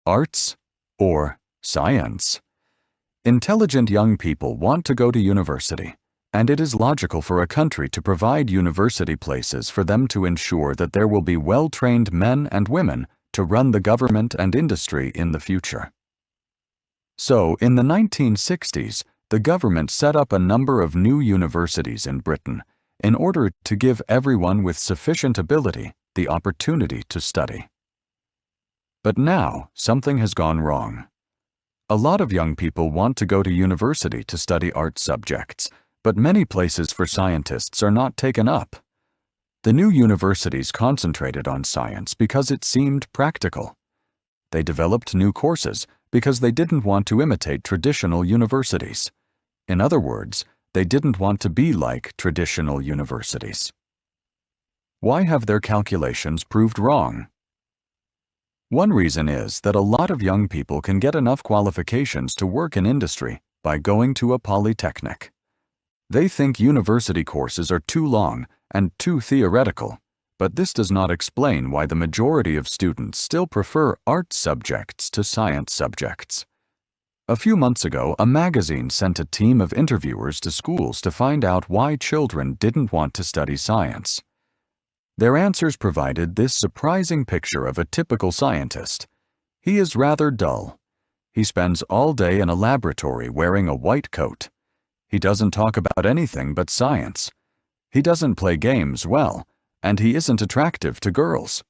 Arts or science? Intelligent young people want to go to university, and it is logical for a country to provide university places for them to ensure that there will be well-trained men and women to run the government and industry in the future. So, in the 1960s, the government set up a number of new universities in Britain in order to give everyone with sufficient ability the opportunity to study. But now, something has gone wrong. A lot of young people want to go to university to study art subjects, but many places for scientists are not taken up. The new universities concentrated on science because it seemed practical. They developed new courses because they didn't want to imitate traditional universities. In other words, they didn't want to be like traditional universities. Why have their calculations proved wrong? One reason is that a lot of young people can get enough qualifications to work in industry by going to a polytechnic. They think university courses are too long and too theoretical, but this does not explain why the majority of students still prefer art subjects to science subjects. A few months ago, a magazine sent a team of interviewers to schools to find out why children didn't want to study science. Their answers provided this surprising picture of a typical scientist. He is rather dull. He spends all day in a laboratory wearing a white coat. He doesn't talk about anything but science. He doesn't play games well, and he isn't attractive to girls.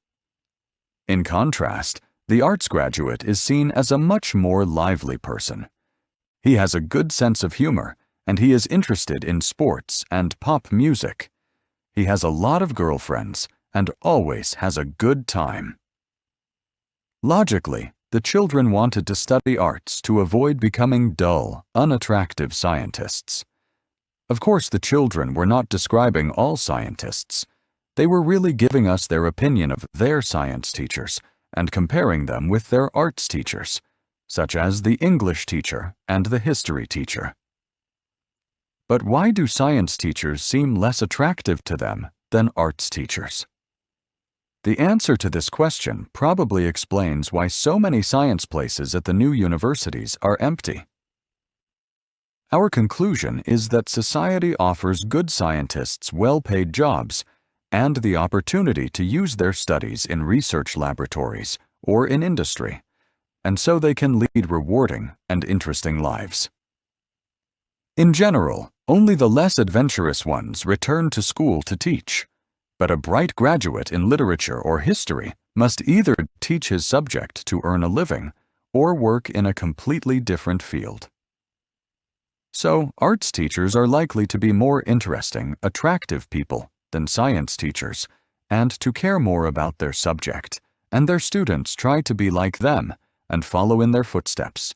In contrast, the arts graduate is seen as a much more lively person. He has a good sense of humor, and he is interested in sports and pop music. He has a lot of girlfriends and always has a good time. Logically, the children wanted to study arts to avoid becoming dull, unattractive scientists. Of course, the children were not describing all scientists. They were really giving us their opinion of their science teachers and comparing them with their arts teachers, such as the English teacher and the history teacher. But why do science teachers seem less attractive to them than arts teachers? The answer to this question probably explains why so many science places at the new universities are empty. Our conclusion is that society offers good scientists well-paid jobs and the opportunity to use their studies in research laboratories or in industry, and so they can lead rewarding and interesting lives. In general, only the less adventurous ones return to school to teach, but a bright graduate in literature or history must either teach his subject to earn a living or work in a completely different field. So, arts teachers are likely to be more interesting, attractive people than science teachers, and to care more about their subject, and their students try to be like them and follow in their footsteps,